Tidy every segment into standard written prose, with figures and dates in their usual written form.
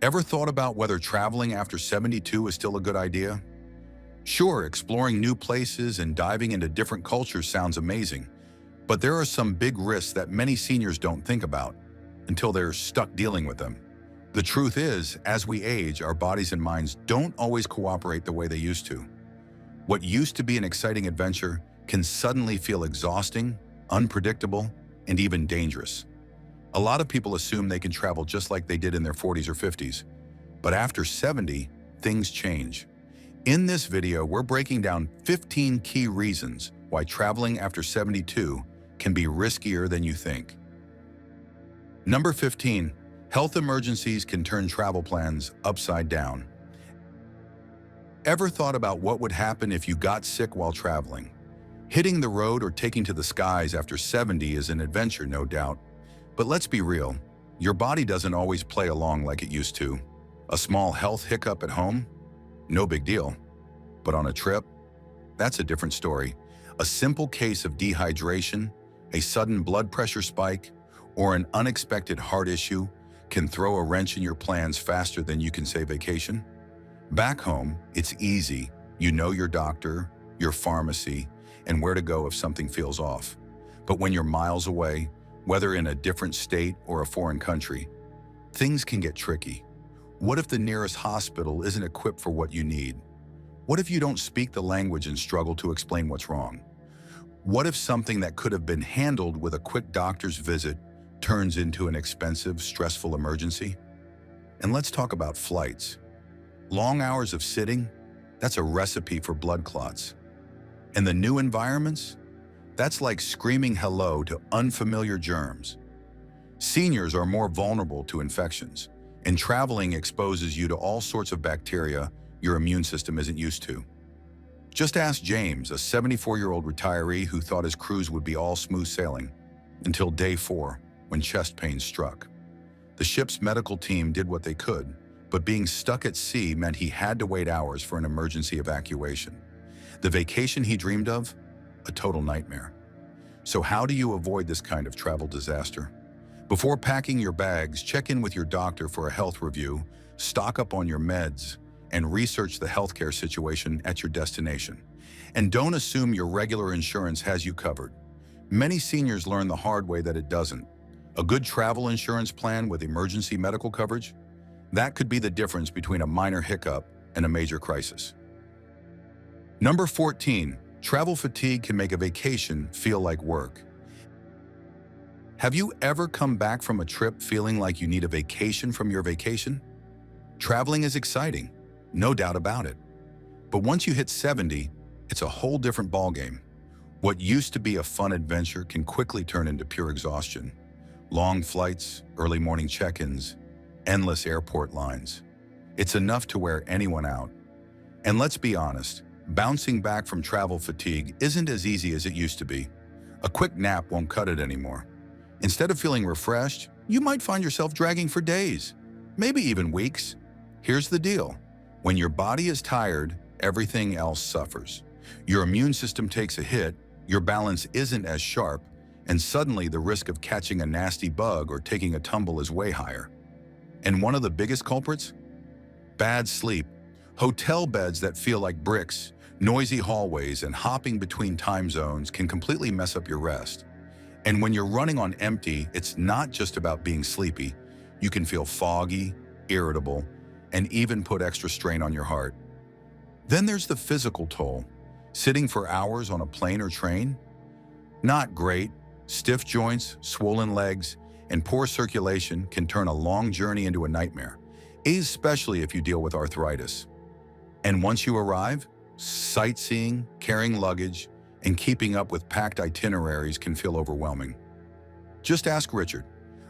Ever thought about whether traveling after 72 is still a good idea? Sure, exploring new places and diving into different cultures sounds amazing, but there are some big risks that many seniors don't think about until they're stuck dealing with them. The truth is, as we age, our bodies and minds don't always cooperate the way they used to. What used to be an exciting adventure can suddenly feel exhausting, unpredictable, and even dangerous. A lot of people assume they can travel just like they did in their 40s or 50s, but after 70, things change. In this video, we're breaking down 15 key reasons why traveling after 72 can be riskier than you think. Number 15, health emergencies can turn travel plans upside down. Ever thought about what would happen if you got sick while traveling? Hitting the road or taking to the skies after 70 is an adventure, no doubt. But let's be real, your body doesn't always play along like it used to. A small health hiccup at home? No big deal. But on a trip? That's a different story. A simple case of dehydration, a sudden blood pressure spike, or an unexpected heart issue can throw a wrench in your plans faster than you can say vacation. Back home, it's easy. You know your doctor, your pharmacy, and where to go if something feels off. But when you're miles away, whether in a different state or a foreign country, things can get tricky. What if the nearest hospital isn't equipped for what you need? What if you don't speak the language and struggle to explain what's wrong? What if something that could have been handled with a quick doctor's visit turns into an expensive, stressful emergency? And let's talk about flights. Long hours of sitting, that's a recipe for blood clots. And the new environments? That's like screaming hello to unfamiliar germs. Seniors are more vulnerable to infections, and traveling exposes you to all sorts of bacteria your immune system isn't used to. Just ask James, a 74-year-old retiree who thought his cruise would be all smooth sailing, until day 4, when chest pains struck. The ship's medical team did what they could, but being stuck at sea meant he had to wait hours for an emergency evacuation. The vacation he dreamed of? A total nightmare. So how do you avoid this kind of travel disaster? Before packing your bags, check in with your doctor for a health review, stock up on your meds, and research the healthcare situation at your destination. And don't assume your regular insurance has you covered. Many seniors learn the hard way that it doesn't. A good travel insurance plan with emergency medical coverage? That could be the difference between a minor hiccup and a major crisis. Number 14, travel fatigue can make a vacation feel like work. Have you ever come back from a trip feeling like you need a vacation from your vacation? Traveling is exciting, no doubt about it. But once you hit 70, it's a whole different ballgame. What used to be a fun adventure can quickly turn into pure exhaustion. Long flights, early morning check-ins, endless airport lines. It's enough to wear anyone out. And let's be honest, bouncing back from travel fatigue isn't as easy as it used to be. A quick nap won't cut it anymore. Instead of feeling refreshed, you might find yourself dragging for days, maybe even weeks. Here's the deal. When your body is tired, everything else suffers. Your immune system takes a hit, your balance isn't as sharp, and suddenly the risk of catching a nasty bug or taking a tumble is way higher. And one of the biggest culprits? Bad sleep. Hotel beds that feel like bricks, noisy hallways, and hopping between time zones can completely mess up your rest. And when you're running on empty, it's not just about being sleepy. You can feel foggy, irritable, and even put extra strain on your heart. Then there's the physical toll. Sitting for hours on a plane or train? Not great. Stiff joints, swollen legs, and poor circulation can turn a long journey into a nightmare, especially if you deal with arthritis. And once you arrive, sightseeing, carrying luggage, and keeping up with packed itineraries can feel overwhelming. Just ask Richard,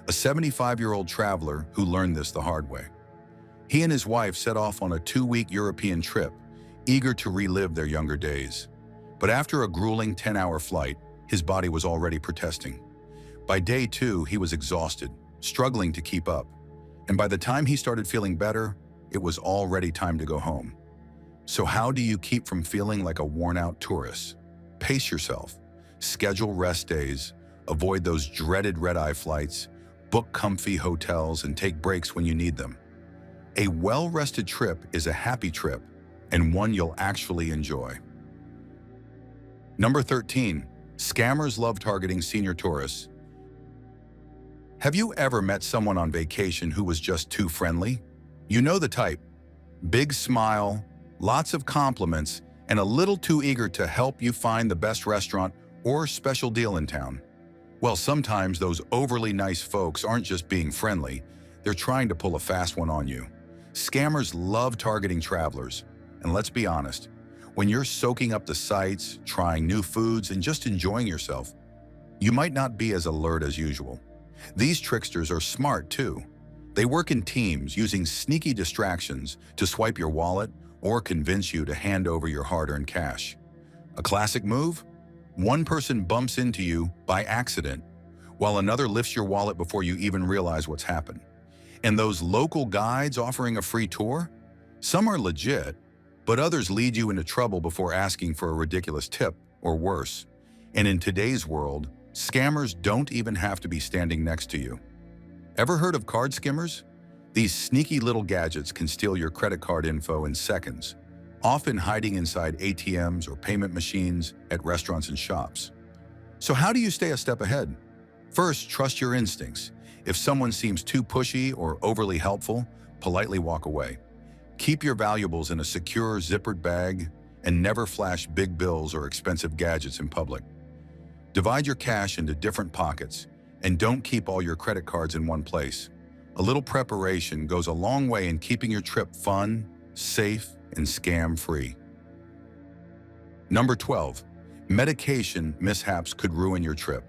a 75-year-old traveler who learned this the hard way. He and his wife set off on a 2-week European trip, eager to relive their younger days. But after a grueling 10-hour flight, his body was already protesting. By day 2, he was exhausted, struggling to keep up. And by the time he started feeling better, it was already time to go home. So how do you keep from feeling like a worn-out tourist? Pace yourself, schedule rest days, avoid those dreaded red-eye flights, book comfy hotels, and take breaks when you need them. A well-rested trip is a happy trip and one you'll actually enjoy. Number 13. Scammers love targeting senior tourists. Have you ever met someone on vacation who was just too friendly? You know the type. Big smile, lots of compliments, and a little too eager to help you find the best restaurant or special deal in town. Well, sometimes those overly nice folks aren't just being friendly, they're trying to pull a fast one on you. Scammers love targeting travelers, and let's be honest, when you're soaking up the sights, trying new foods, and just enjoying yourself, you might not be as alert as usual. These tricksters are smart too. They work in teams using sneaky distractions to swipe your wallet or convince you to hand over your hard-earned cash. A classic move? One person bumps into you by accident, while another lifts your wallet before you even realize what's happened. And those local guides offering a free tour? Some are legit, but others lead you into trouble before asking for a ridiculous tip, or worse. And in today's world, scammers don't even have to be standing next to you. Ever heard of card skimmers? These sneaky little gadgets can steal your credit card info in seconds, often hiding inside ATMs or payment machines at restaurants and shops. So how do you stay a step ahead? First, trust your instincts. If someone seems too pushy or overly helpful, politely walk away. Keep your valuables in a secure, zippered bag and never flash big bills or expensive gadgets in public. Divide your cash into different pockets and don't keep all your credit cards in one place. A little preparation goes a long way in keeping your trip fun, safe, and scam-free. Number 12. Medication mishaps could ruin your trip.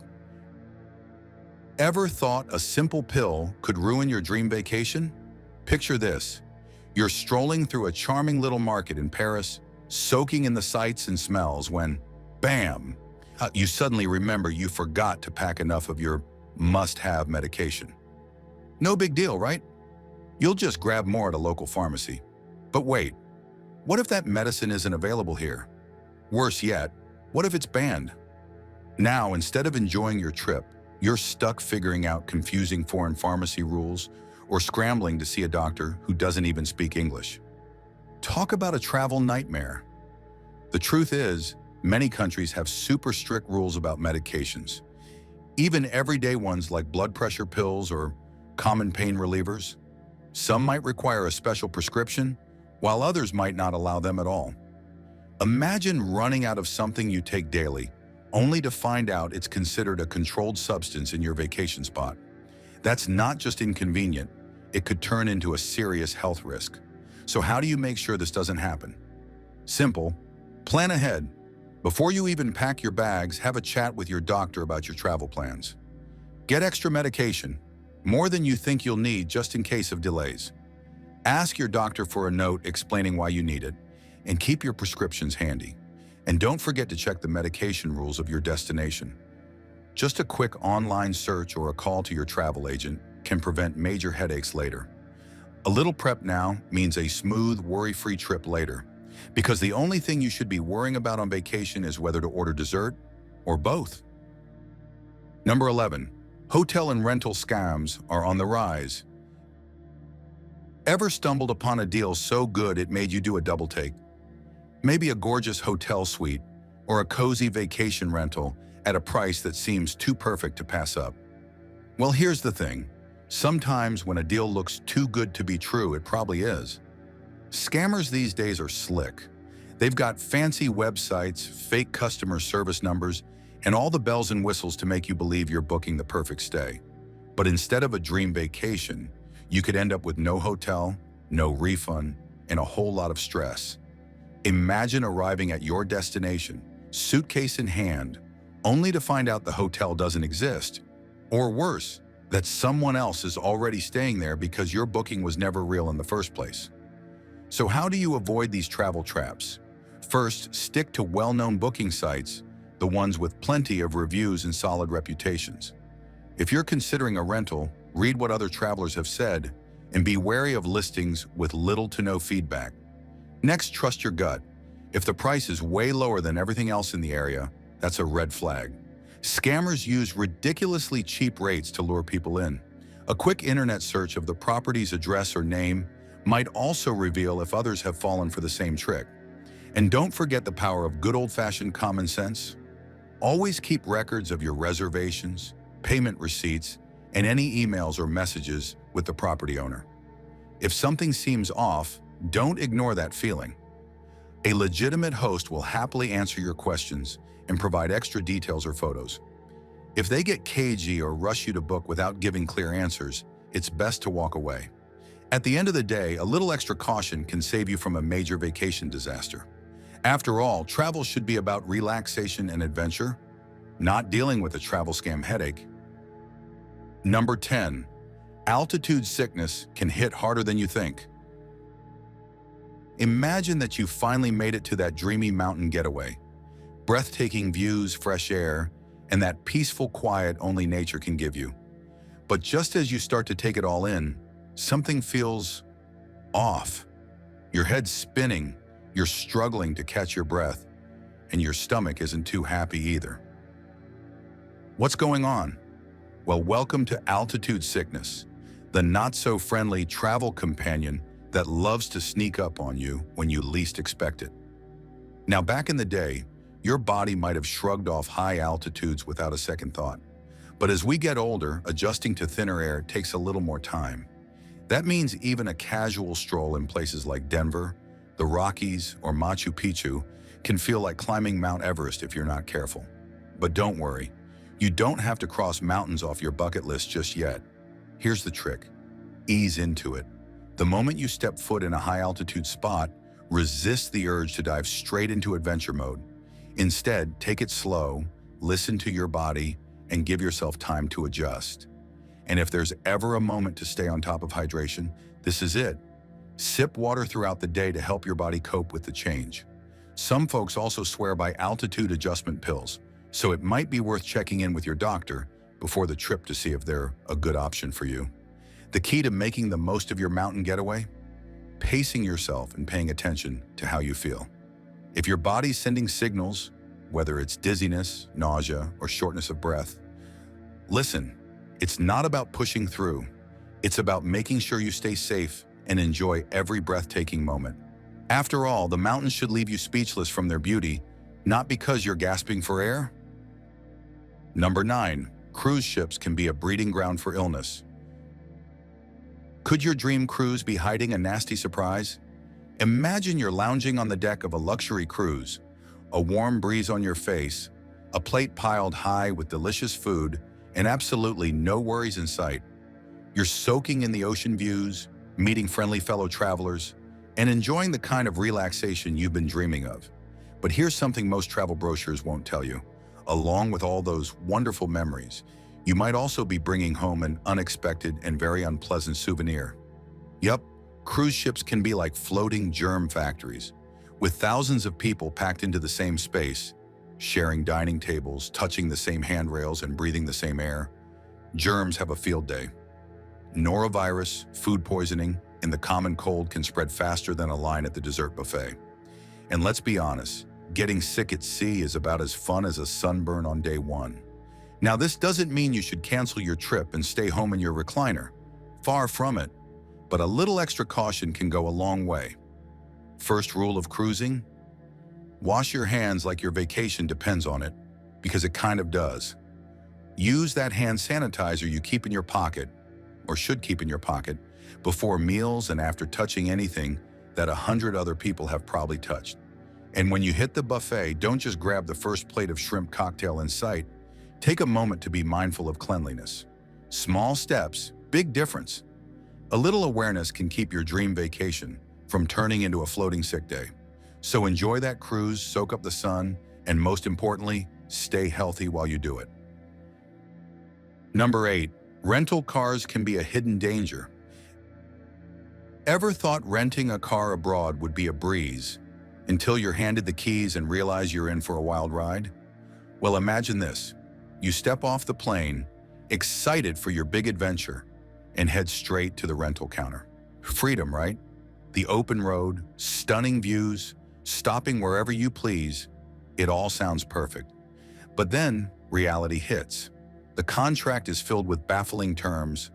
Ever thought a simple pill could ruin your dream vacation? Picture this. You're strolling through a charming little market in Paris, soaking in the sights and smells when, bam, you suddenly remember you forgot to pack enough of your must-have medication. No big deal, right? You'll just grab more at a local pharmacy. But wait, what if that medicine isn't available here? Worse yet, what if it's banned? Now, instead of enjoying your trip, you're stuck figuring out confusing foreign pharmacy rules or scrambling to see a doctor who doesn't even speak English. Talk about a travel nightmare. The truth is, many countries have super strict rules about medications, even everyday ones like blood pressure pills or common pain relievers. Some might require a special prescription, while others might not allow them at all. Imagine running out of something you take daily, only to find out it's considered a controlled substance in your vacation spot. That's not just inconvenient, it could turn into a serious health risk. So how do you make sure this doesn't happen? Simple. Plan ahead. Before you even pack your bags, have a chat with your doctor about your travel plans. Get extra medication, more than you think you'll need just in case of delays. Ask your doctor for a note explaining why you need it, and keep your prescriptions handy. And don't forget to check the medication rules of your destination. Just a quick online search or a call to your travel agent can prevent major headaches later. A little prep now means a smooth, worry-free trip later, because the only thing you should be worrying about on vacation is whether to order dessert or both. Number 11. Hotel and rental scams are on the rise. Ever stumbled upon a deal so good it made you do a double take? Maybe a gorgeous hotel suite or a cozy vacation rental at a price that seems too perfect to pass up. Well, here's the thing. Sometimes when a deal looks too good to be true, it probably is. Scammers these days are slick. They've got fancy websites, fake customer service numbers, and all the bells and whistles to make you believe you're booking the perfect stay. But instead of a dream vacation, you could end up with no hotel, no refund, and a whole lot of stress. Imagine arriving at your destination, suitcase in hand, only to find out the hotel doesn't exist, or worse, that someone else is already staying there because your booking was never real in the first place. So how do you avoid these travel traps? First, stick to well-known booking sites, the ones with plenty of reviews and solid reputations. If you're considering a rental, read what other travelers have said and be wary of listings with little to no feedback. Next, trust your gut. If the price is way lower than everything else in the area, that's a red flag. Scammers use ridiculously cheap rates to lure people in. A quick internet search of the property's address or name might also reveal if others have fallen for the same trick. And don't forget the power of good old-fashioned common sense. Always keep records of your reservations, payment receipts, and any emails or messages with the property owner. If something seems off, don't ignore that feeling. A legitimate host will happily answer your questions and provide extra details or photos. If they get cagey or rush you to book without giving clear answers, it's best to walk away. At the end of the day, a little extra caution can save you from a major vacation disaster. After all, travel should be about relaxation and adventure, not dealing with a travel scam headache. Number 10. Altitude sickness can hit harder than you think. Imagine that you finally made it to that dreamy mountain getaway. Breathtaking views, fresh air, and that peaceful quiet only nature can give you. But just as you start to take it all in, something feels off. Your head's spinning, you're struggling to catch your breath, and your stomach isn't too happy either. What's going on? Well, welcome to altitude sickness, the not-so-friendly travel companion that loves to sneak up on you when you least expect it. Now, back in the day, your body might have shrugged off high altitudes without a second thought. But as we get older, adjusting to thinner air takes a little more time. That means even a casual stroll in places like Denver, the Rockies, or Machu Picchu can feel like climbing Mount Everest if you're not careful. But don't worry, you don't have to cross mountains off your bucket list just yet. Here's the trick. Ease into it. The moment you step foot in a high-altitude spot, resist the urge to dive straight into adventure mode. Instead, take it slow, listen to your body, and give yourself time to adjust. And if there's ever a moment to stay on top of hydration, this is it. Sip water throughout the day to help your body cope with the change. Some folks also swear by altitude adjustment pills, so it might be worth checking in with your doctor before the trip to see if they're a good option for you. The key to making the most of your mountain getaway? Pacing yourself and paying attention to how you feel. If your body's sending signals, whether it's dizziness, nausea, or shortness of breath, listen, it's not about pushing through. It's about making sure you stay safe and enjoy every breathtaking moment. After all, the mountains should leave you speechless from their beauty, not because you're gasping for air. Number 9. Cruise ships can be a breeding ground for illness. Could your dream cruise be hiding a nasty surprise? Imagine you're lounging on the deck of a luxury cruise, a warm breeze on your face, a plate piled high with delicious food, and absolutely no worries in sight. You're soaking in the ocean views, meeting friendly fellow travelers, and enjoying the kind of relaxation you've been dreaming of. But here's something most travel brochures won't tell you. Along with all those wonderful memories, you might also be bringing home an unexpected and very unpleasant souvenir. Yup, cruise ships can be like floating germ factories, with thousands of people packed into the same space, sharing dining tables, touching the same handrails, and breathing the same air. Germs have a field day. Norovirus, food poisoning, and the common cold can spread faster than a line at the dessert buffet. And let's be honest, getting sick at sea is about as fun as a sunburn on day one. Now, this doesn't mean you should cancel your trip and stay home in your recliner. Far from it. But a little extra caution can go a long way. First rule of cruising: wash your hands like your vacation depends on it, because it kind of does. Use that hand sanitizer you keep in your pocket, or should keep in your pocket, before meals and after touching anything that 100 other people have probably touched. And when you hit the buffet, don't just grab the first plate of shrimp cocktail in sight. Take a moment to be mindful of cleanliness. Small steps, big difference. A little awareness can keep your dream vacation from turning into a floating sick day. So enjoy that cruise, soak up the sun, and most importantly, stay healthy while you do it. Number 8. Rental cars can be a hidden danger. Ever thought renting a car abroad would be a breeze until you're handed the keys and realize you're in for a wild ride? Well, imagine this. You step off the plane, excited for your big adventure, and head straight to the rental counter. Freedom, right? The open road, stunning views, stopping wherever you please. It all sounds perfect. But then reality hits. The contract is filled with baffling terms.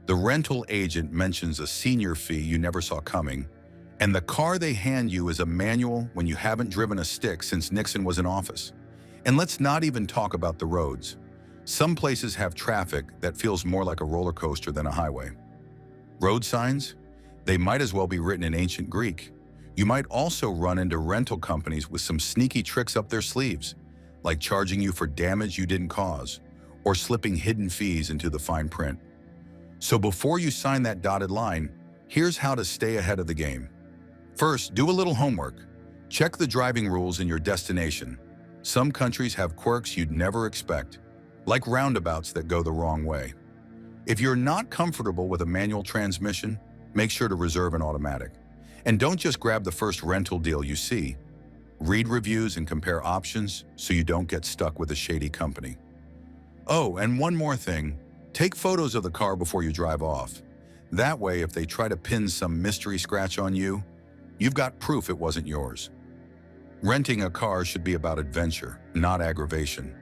The rental agent mentions a senior fee you never saw coming, and the car they hand you is a manual when you haven't driven a stick since Nixon was in office. And let's not even talk about the roads. Some places have traffic that feels more like a roller coaster than a highway. Road signs? They might as well be written in ancient Greek. You might also run into rental companies with some sneaky tricks up their sleeves, like charging you for damage you didn't cause, or slipping hidden fees into the fine print. So before you sign that dotted line, here's how to stay ahead of the game. First, do a little homework. Check the driving rules in your destination. Some countries have quirks you'd never expect, like roundabouts that go the wrong way. If you're not comfortable with a manual transmission, make sure to reserve an automatic. And don't just grab the first rental deal you see. Read reviews and compare options so you don't get stuck with a shady company. Oh, and one more thing. Take photos of the car before you drive off. That way, if they try to pin some mystery scratch on you, you've got proof it wasn't yours. Renting a car should be about adventure, not aggravation.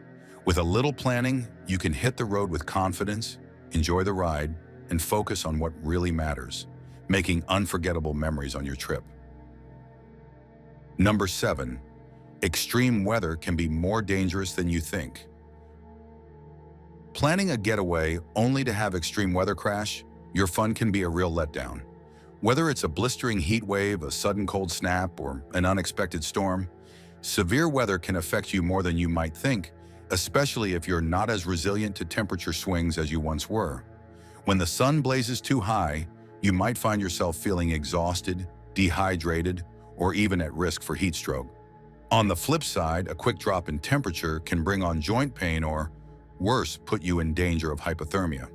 With a little planning, you can hit the road with confidence, enjoy the ride, and focus on what really matters, making unforgettable memories on your trip. Number 7. Extreme weather can be more dangerous than you think. Planning a getaway only to have extreme weather crash, your fun can be a real letdown. Whether it's a blistering heat wave, a sudden cold snap, or an unexpected storm, severe weather can affect you more than you might think, especially if you're not as resilient to temperature swings as you once were. When the sun blazes too high, you might find yourself feeling exhausted, dehydrated, or even at risk for heat stroke. On the flip side, a quick drop in temperature can bring on joint pain or, worse, put you in danger of hypothermia.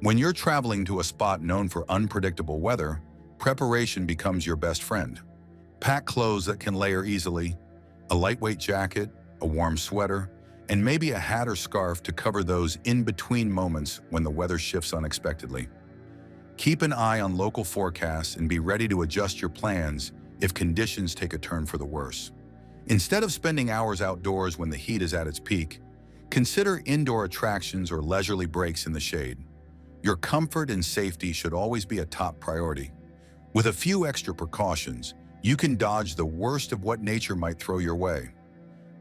When you're traveling to a spot known for unpredictable weather, preparation becomes your best friend. Pack clothes that can layer easily, a lightweight jacket, a warm sweater, and maybe a hat or scarf to cover those in-between moments when the weather shifts unexpectedly. Keep an eye on local forecasts and be ready to adjust your plans if conditions take a turn for the worse. Instead of spending hours outdoors when the heat is at its peak, consider indoor attractions or leisurely breaks in the shade. Your comfort and safety should always be a top priority. With a few extra precautions, you can dodge the worst of what nature might throw your way.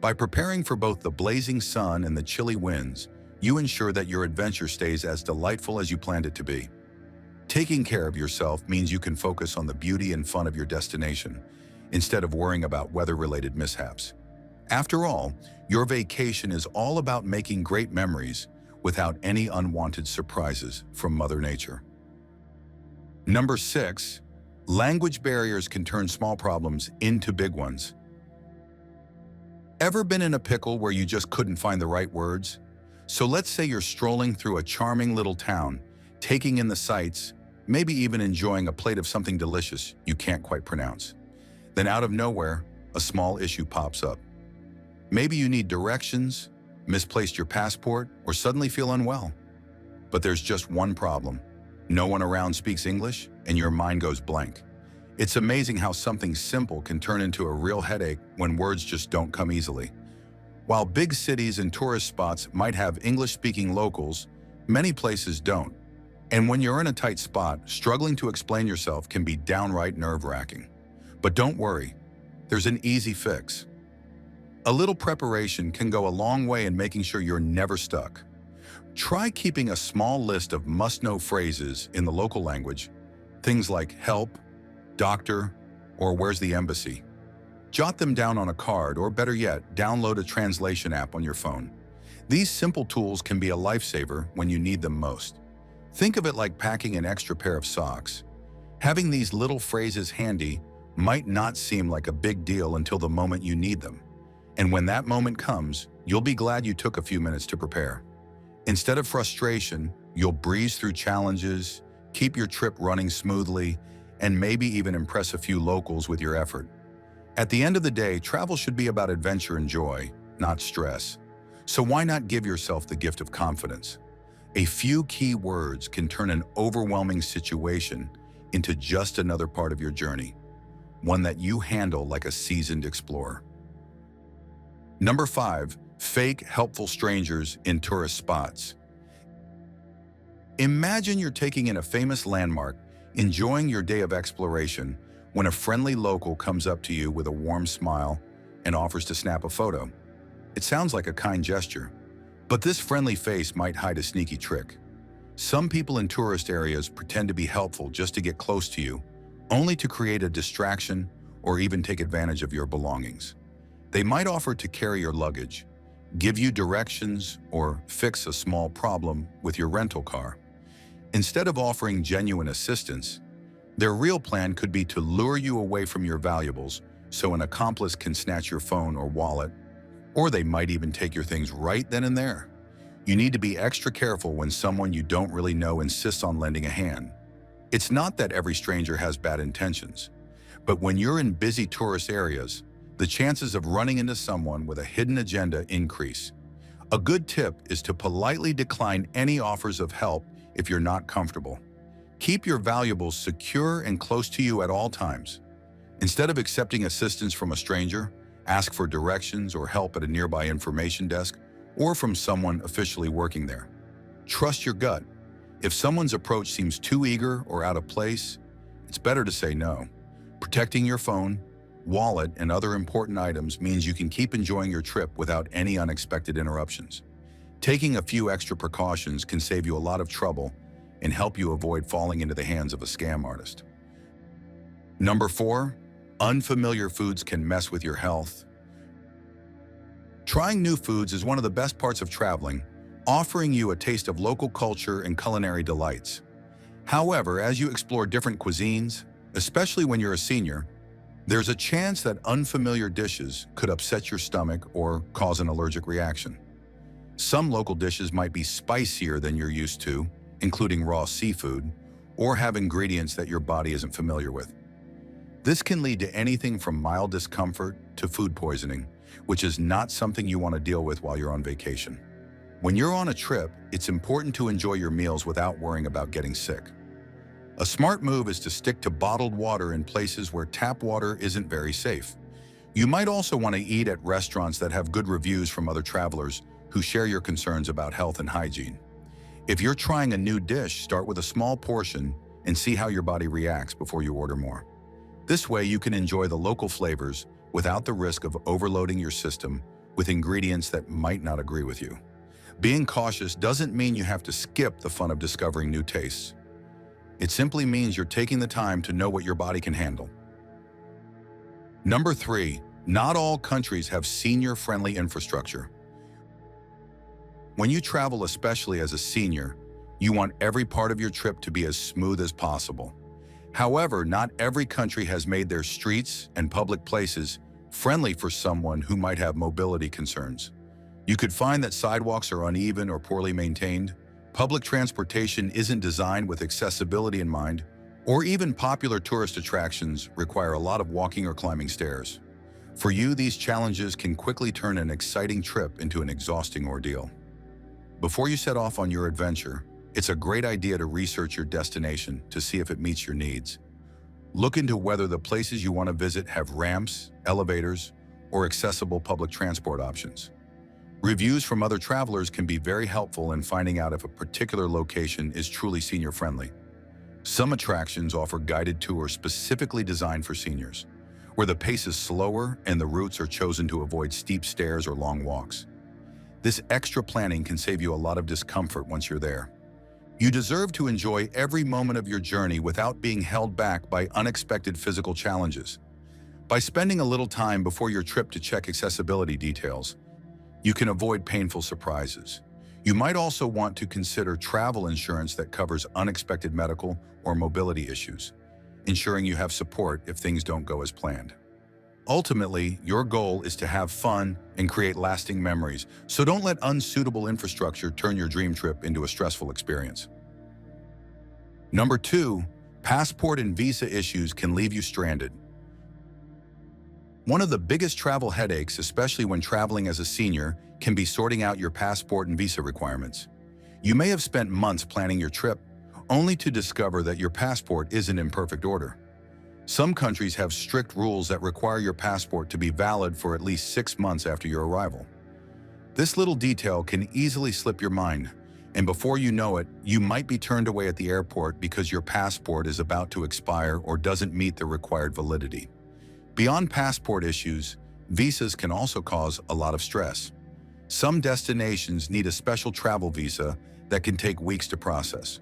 By preparing for both the blazing sun and the chilly winds, you ensure that your adventure stays as delightful as you planned it to be. Taking care of yourself means you can focus on the beauty and fun of your destination, instead of worrying about weather-related mishaps. After all, your vacation is all about making great memories without any unwanted surprises from Mother Nature. Number 6. Language barriers can turn small problems into big ones. Ever been in a pickle where you just couldn't find the right words? So let's say you're strolling through a charming little town, taking in the sights, maybe even enjoying a plate of something delicious you can't quite pronounce. Then out of nowhere, a small issue pops up. Maybe you need directions, misplaced your passport, or suddenly feel unwell. But there's just one problem. No one around speaks English, and your mind goes blank. It's amazing how something simple can turn into a real headache when words just don't come easily. While big cities and tourist spots might have English-speaking locals, many places don't. And when you're in a tight spot, struggling to explain yourself can be downright nerve-wracking. But don't worry, there's an easy fix. A little preparation can go a long way in making sure you're never stuck. Try keeping a small list of must-know phrases in the local language, things like help, doctor, or where's the embassy. Jot them down on a card, or better yet, download a translation app on your phone. These simple tools can be a lifesaver when you need them most. Think of it like packing an extra pair of socks. Having these little phrases handy might not seem like a big deal until the moment you need them. And when that moment comes, you'll be glad you took a few minutes to prepare. Instead of frustration, you'll breeze through challenges, keep your trip running smoothly, and maybe even impress a few locals with your effort. At the end of the day, travel should be about adventure and joy, not stress. So why not give yourself the gift of confidence? A few key words can turn an overwhelming situation into just another part of your journey, one that you handle like a seasoned explorer. Number 5. Fake helpful strangers in tourist spots. Imagine you're taking in a famous landmark, enjoying your day of exploration, when a friendly local comes up to you with a warm smile and offers to snap a photo. It sounds like a kind gesture, but this friendly face might hide a sneaky trick. Some people in tourist areas pretend to be helpful just to get close to you, only to create a distraction or even take advantage of your belongings. They might offer to carry your luggage, give you directions, or fix a small problem with your rental car. Instead of offering genuine assistance, their real plan could be to lure you away from your valuables so an accomplice can snatch your phone or wallet, or they might even take your things right then and there. You need to be extra careful when someone you don't really know insists on lending a hand. It's not that every stranger has bad intentions, but when you're in busy tourist areas, the chances of running into someone with a hidden agenda increase. A good tip is to politely decline any offers of help if you're not comfortable. Keep your valuables secure and close to you at all times. Instead of accepting assistance from a stranger, ask for directions or help at a nearby information desk or from someone officially working there. Trust your gut. If someone's approach seems too eager or out of place, it's better to say no. Protecting your phone, wallet, and other important items means you can keep enjoying your trip without any unexpected interruptions. Taking a few extra precautions can save you a lot of trouble and help you avoid falling into the hands of a scam artist. Number 4, unfamiliar foods can mess with your health. Trying new foods is one of the best parts of traveling, offering you a taste of local culture and culinary delights. However, as you explore different cuisines, especially when you're a senior, there's a chance that unfamiliar dishes could upset your stomach or cause an allergic reaction. Some local dishes might be spicier than you're used to, including raw seafood, or have ingredients that your body isn't familiar with. This can lead to anything from mild discomfort to food poisoning, which is not something you want to deal with while you're on vacation. When you're on a trip, it's important to enjoy your meals without worrying about getting sick. A smart move is to stick to bottled water in places where tap water isn't very safe. You might also want to eat at restaurants that have good reviews from other travelers who share your concerns about health and hygiene. If you're trying a new dish, start with a small portion and see how your body reacts before you order more. This way you can enjoy the local flavors without the risk of overloading your system with ingredients that might not agree with you. Being cautious doesn't mean you have to skip the fun of discovering new tastes. It simply means you're taking the time to know what your body can handle. Number 3, not all countries have senior-friendly infrastructure. When you travel, especially as a senior, you want every part of your trip to be as smooth as possible. However, not every country has made their streets and public places friendly for someone who might have mobility concerns. You could find that sidewalks are uneven or poorly maintained, public transportation isn't designed with accessibility in mind, or even popular tourist attractions require a lot of walking or climbing stairs. For you, these challenges can quickly turn an exciting trip into an exhausting ordeal. Before you set off on your adventure, it's a great idea to research your destination to see if it meets your needs. Look into whether the places you want to visit have ramps, elevators, or accessible public transport options. Reviews from other travelers can be very helpful in finding out if a particular location is truly senior-friendly. Some attractions offer guided tours specifically designed for seniors, where the pace is slower and the routes are chosen to avoid steep stairs or long walks. This extra planning can save you a lot of discomfort once you're there. You deserve to enjoy every moment of your journey without being held back by unexpected physical challenges. By spending a little time before your trip to check accessibility details, you can avoid painful surprises. You might also want to consider travel insurance that covers unexpected medical or mobility issues, ensuring you have support if things don't go as planned. Ultimately, your goal is to have fun and create lasting memories, so don't let unsuitable infrastructure turn your dream trip into a stressful experience. Number 2, passport and visa issues can leave you stranded. One of the biggest travel headaches, especially when traveling as a senior, can be sorting out your passport and visa requirements. You may have spent months planning your trip, only to discover that your passport isn't in perfect order. Some countries have strict rules that require your passport to be valid for at least 6 months after your arrival. This little detail can easily slip your mind, And before you know it, you might be turned away at the airport because your passport is about to expire or doesn't meet the required validity. Beyond passport issues, visas can also cause a lot of stress. Some destinations need a special travel visa that can take weeks to process.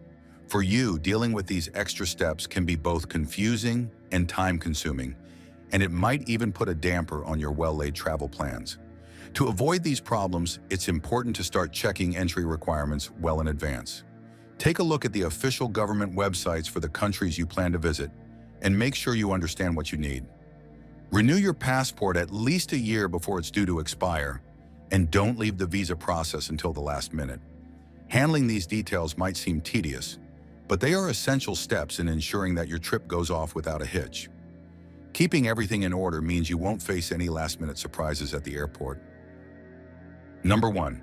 For you, dealing with these extra steps can be both confusing and time-consuming, and it might even put a damper on your well-laid travel plans. To avoid these problems, it's important to start checking entry requirements well in advance. Take a look at the official government websites for the countries you plan to visit, and make sure you understand what you need. Renew your passport at least a year before it's due to expire, and don't leave the visa process until the last minute. Handling these details might seem tedious, but they are essential steps in ensuring that your trip goes off without a hitch. Keeping everything in order means you won't face any last-minute surprises at the airport. Number 1.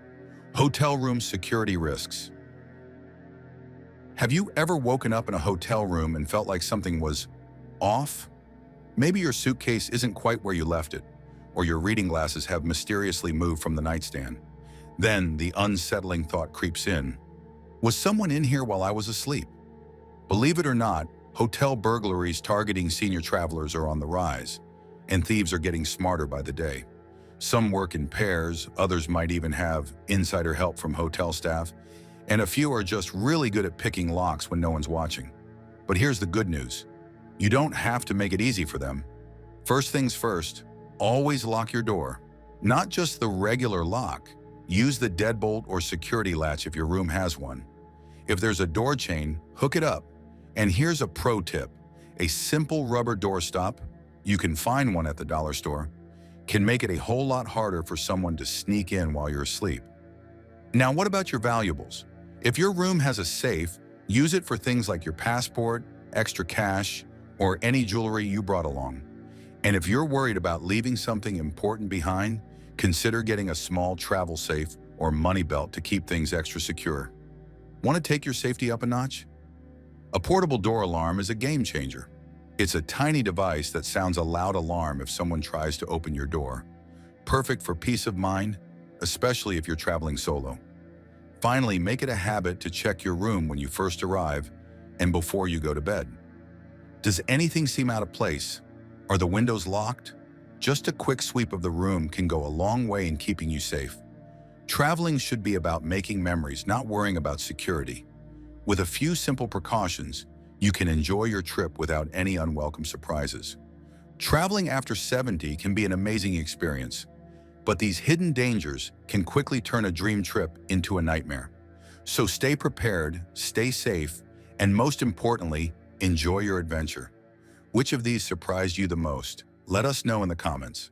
Hotel room security risks. Have you ever woken up in a hotel room and felt like something was off? Maybe your suitcase isn't quite where you left it, or your reading glasses have mysteriously moved from the nightstand. Then the unsettling thought creeps in. Was someone in here while I was asleep? Believe it or not, hotel burglaries targeting senior travelers are on the rise, and thieves are getting smarter by the day. Some work in pairs, others might even have insider help from hotel staff, and a few are just really good at picking locks when no one's watching. But here's the good news. You don't have to make it easy for them. First things first, always lock your door. Not just the regular lock. Use the deadbolt or security latch if your room has one. If there's a door chain, hook it up. And here's a pro tip. A simple rubber doorstop, you can find one at the dollar store, can make it a whole lot harder for someone to sneak in while you're asleep. Now, what about your valuables? If your room has a safe, use it for things like your passport, extra cash, or any jewelry you brought along. And if you're worried about leaving something important behind, consider getting a small travel safe or money belt to keep things extra secure. Want to take your safety up a notch? A portable door alarm is a game changer. It's a tiny device that sounds a loud alarm if someone tries to open your door. Perfect for peace of mind, especially if you're traveling solo. Finally, make it a habit to check your room when you first arrive and before you go to bed. Does anything seem out of place? Are the windows locked? Just a quick sweep of the room can go a long way in keeping you safe. Traveling should be about making memories, not worrying about security. With a few simple precautions, you can enjoy your trip without any unwelcome surprises. Traveling after 70 can be an amazing experience, but these hidden dangers can quickly turn a dream trip into a nightmare. So stay prepared, stay safe, and most importantly, enjoy your adventure. Which of these surprised you the most? Let us know in the comments.